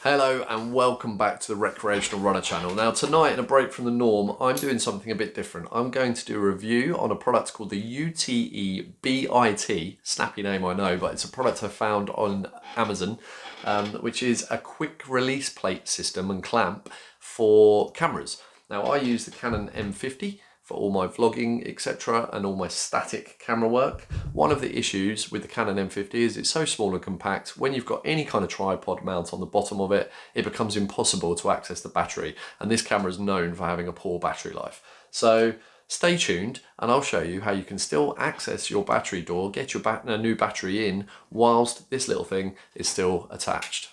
Hello and welcome back to the Recreational Runner channel. Now tonight, in a break from the norm, I'm doing something a bit different. I'm going to do a review on a product called the UTEBIT, snappy name I know, but it's a product I found on Amazon, which is a quick release plate system and clamp for cameras. Now I use the Canon M50 for all my vlogging, etc., and all my static camera work. One of the issues with the Canon M50 is it's so small and compact. When you've got any kind of tripod mount on the bottom of it, it becomes impossible to access the battery, and this camera is known for having a poor battery life. So stay tuned and I'll show you how you can still access your battery door, get your a new battery in, whilst this little thing is still attached.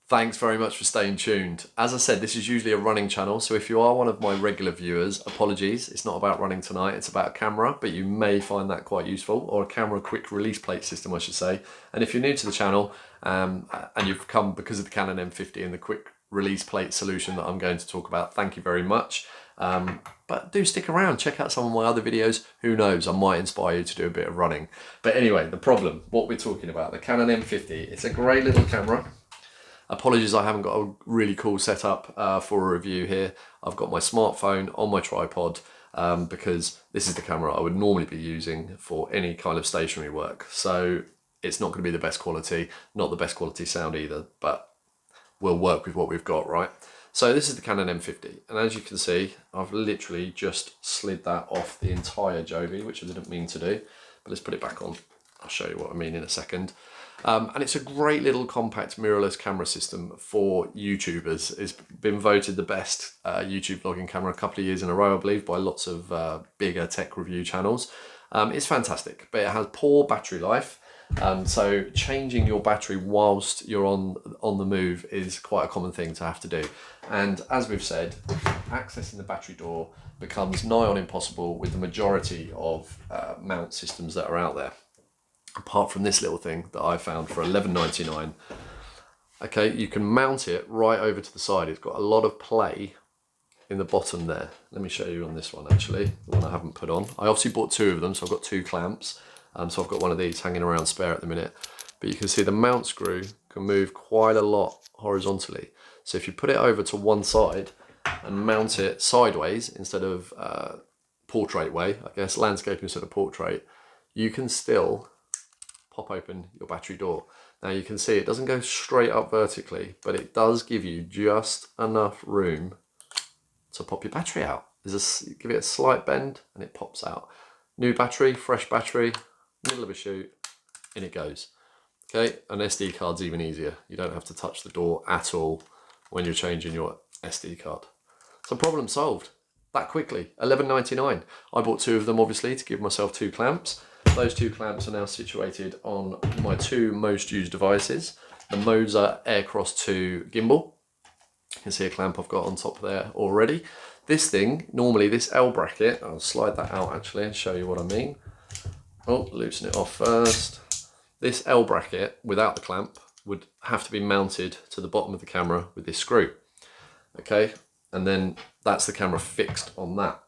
Thanks very much for staying tuned. As I said, this is usually a running channel, so if you are one of my regular viewers, apologies, it's not about running tonight, it's about a camera, but you may find that quite useful, or a camera quick release plate system, I should say. And if you're new to the channel, and you've come because of the Canon M50 and the quick release plate solution that I'm going to talk about, thank you very much. But do stick around, check out some of my other videos, who knows, I might inspire you to do a bit of running. But anyway, the problem, what we're talking about, the Canon M50, it's a great little camera. Apologies, I haven't got a really cool setup for a review here. I've got my smartphone on my tripod because this is the camera I would normally be using for any kind of stationary work. So it's not going to be the best quality, not the best quality sound either, but we'll work with what we've got, right? So this is the Canon M50, and as you can see, I've literally just slid that off the entire Joby, which I didn't mean to do, but let's put it back on. I'll show you what I mean in a second. And it's a great little compact mirrorless camera system for YouTubers. It's been voted the best YouTube vlogging camera a couple of years in a row, I believe, by lots of bigger tech review channels. It's fantastic, but it has poor battery life. So changing your battery whilst you're on the move is quite a common thing to have to do. And as we've said, accessing the battery door becomes nigh on impossible with the majority of mount systems that are out there. Apart from this little thing that I found for $11.99. Okay, you can mount it right over to the side. It's got a lot of play in the bottom there. Let me show you on this one actually, the one I haven't put on. I obviously bought two of them, so I've got two clamps. So I've got one of these hanging around spare at the minute. But you can see the mount screw can move quite a lot horizontally. So if you put it over to one side and mount it sideways instead of portrait way, I guess, landscape instead of portrait, you can still pop open your battery door. Now you can see it doesn't go straight up vertically, but it does give you just enough room to pop your battery out. Give it a slight bend and it pops out. New battery, fresh battery, middle of a shoot, in it goes. Okay, an SD card's even easier. You don't have to touch the door at all when you're changing your SD card. So problem solved that quickly. $11.99. I bought two of them obviously to give myself two clamps. Those two clamps are now situated on my two most used devices, the Moser Aircross 2 gimbal. You can see a clamp I've got on top there already. This thing, normally this L bracket, I'll slide that out actually and show you what I mean. Oh, loosen it off first. This L bracket without the clamp would have to be mounted to the bottom of the camera with this screw. Okay, and then that's the camera fixed on that.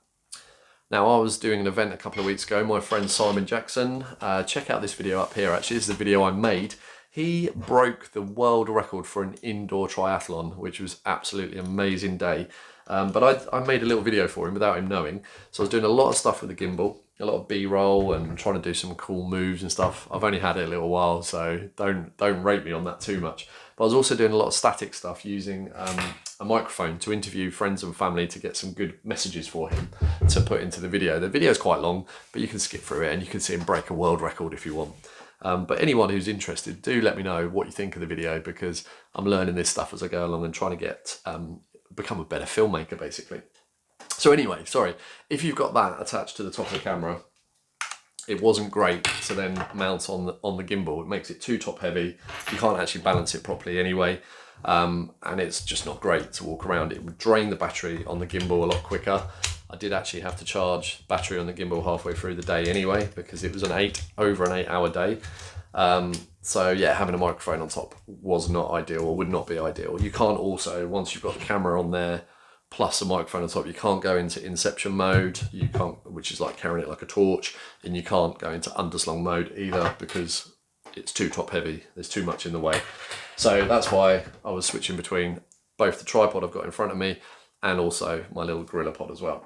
Now I was doing an event a couple of weeks ago, my friend Simon Jackson, check out this video up here actually, this is the video I made. He broke the world record for an indoor triathlon, which was absolutely amazing day. But I made a little video for him without him knowing. So I was doing a lot of stuff with the gimbal, a lot of B-roll and trying to do some cool moves and stuff. I've only had it a little while, so don't rate me on that too much. But I was also doing a lot of static stuff using a microphone to interview friends and family to get some good messages for him to put into the video. The video is quite long, but you can skip through it and you can see him break a world record if you want. But anyone who's interested, do let me know what you think of the video, because I'm learning this stuff as I go along and trying to get become a better filmmaker basically. So anyway, sorry, if you've got that attached to the top of the camera, it wasn't great to then mount on the gimbal. It makes it too top heavy. You can't actually balance it properly anyway. And it's just not great to walk around. It would drain the battery on the gimbal a lot quicker. I did actually have to charge battery on the gimbal halfway through the day anyway, because it was over an 8 hour day. So yeah, having a microphone on top was not ideal, or would not be ideal. You can't also, once you've got the camera on there plus a microphone on top, you can't go into inception mode, you can't, which is like carrying it like a torch, and you can't go into underslung mode either because it's too top heavy, there's too much in the way. So that's why I was switching between both the tripod I've got in front of me and also my little GorillaPod as well.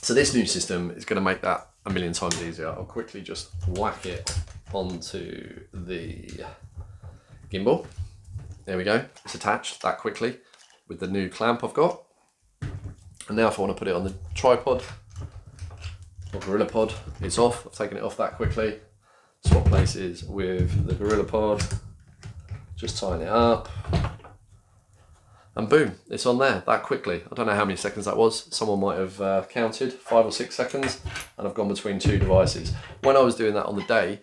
So this new system is going to make that a million times easier. I'll quickly just whack it onto the gimbal. There we go, it's attached that quickly with the new clamp I've got. And now if I want to put it on the tripod or GorillaPod, it's off. I've taken it off that quickly. Swap places with the GorillaPod, just tighten it up, and boom, it's on there that quickly. I don't know how many seconds that was. Someone might have counted 5 or 6 seconds, and I've gone between 2 devices. When I was doing that on the day,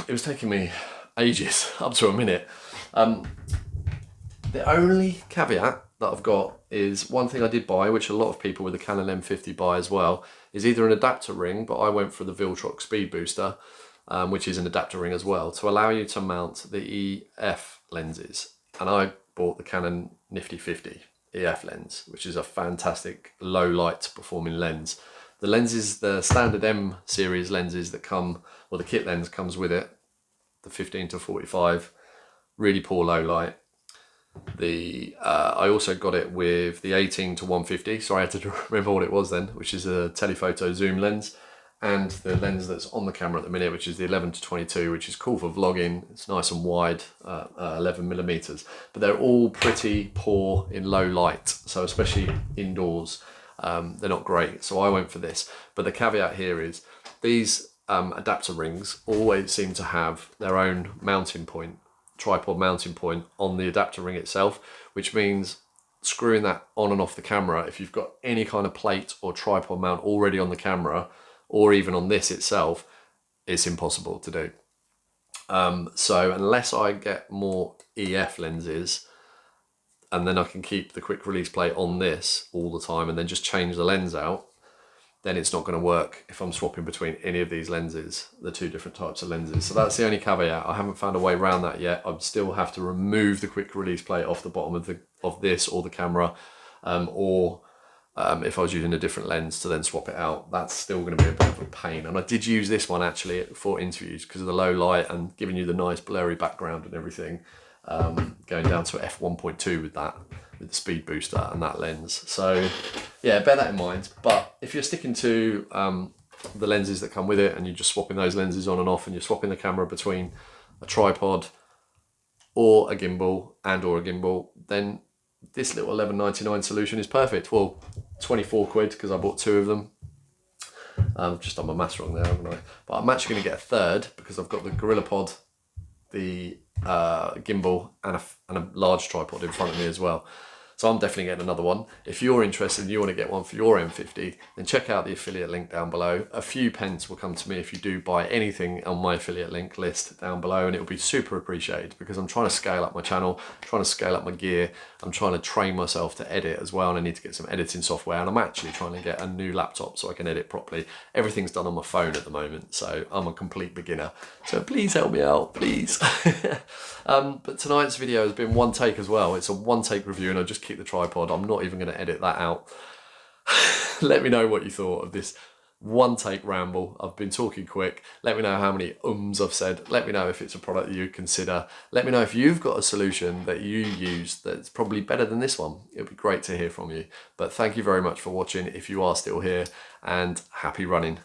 it was taking me ages, up to a minute. The only caveat that I've got is one thing I did buy, which a lot of people with the Canon M50 buy as well, is either an adapter ring, but I went for the Viltrox speed booster, which is an adapter ring as well, to allow you to mount the EF lenses. And I bought the Canon Nifty 50 EF lens, which is a fantastic low light performing lens. The lenses, the standard M series lenses that come, or the kit lens comes with it, the 15 to 45, really poor low light. I also got it with the 18 to 150, so I had to remember what it was then, which is a telephoto zoom lens, and the lens that's on the camera at the minute, which is the 11 to 22, which is cool for vlogging. It's nice and wide, 11 millimeters, but they're all pretty poor in low light, so especially indoors, they're not great. So I went for this, but the caveat here is these adapter rings always seem to have their own mounting point, tripod mounting point on the adapter ring itself, which means screwing that on and off the camera, if you've got any kind of plate or tripod mount already on the camera, or even on this itself, it's impossible to do. So unless I get more EF lenses, and then I can keep the quick release plate on this all the time and then just change the lens out, then it's not going to work if I'm swapping between any of these lenses, the 2 different types of lenses. So that's the only caveat. I haven't found a way around that yet. I'd still have to remove the quick release plate off the bottom of this or the camera, or if I was using a different lens to then swap it out, that's still going to be a bit of a pain. And I did use this one actually for interviews because of the low light and giving you the nice blurry background and everything, going down to f1.2 with that, with the speed booster and that lens. So yeah, bear that in mind. But if you're sticking to the lenses that come with it and you're just swapping those lenses on and off, and you're swapping the camera between a tripod or a gimbal then this little $11.99 solution is perfect. Well, 24 quid because I bought 2 of them. I've just done my maths wrong there, haven't I? But I'm actually going to get a third because I've got the GorillaPod, the gimbal, and a large tripod in front of me as well. So I'm definitely getting another one. If you're interested and you want to get one for your M50, then check out the affiliate link down below. A few pence will come to me if you do buy anything on my affiliate link list down below, and it will be super appreciated because I'm trying to scale up my channel, trying to scale up my gear. I'm trying to train myself to edit as well, and I need to get some editing software, and I'm actually trying to get a new laptop so I can edit properly. Everything's done on my phone at the moment, so I'm a complete beginner. So please help me out, please. But tonight's video has been one take as well. It's a one take review, and I just keep the tripod. I'm not even going to edit that out. Let me know what you thought of this one take ramble. I've been talking quick. Let me know how many I've said. Let me know if it's a product that you consider. Let me know if you've got a solution that you use that's probably better than this one. It'd be great to hear from you. But thank you very much for watching if you are still here, and happy running.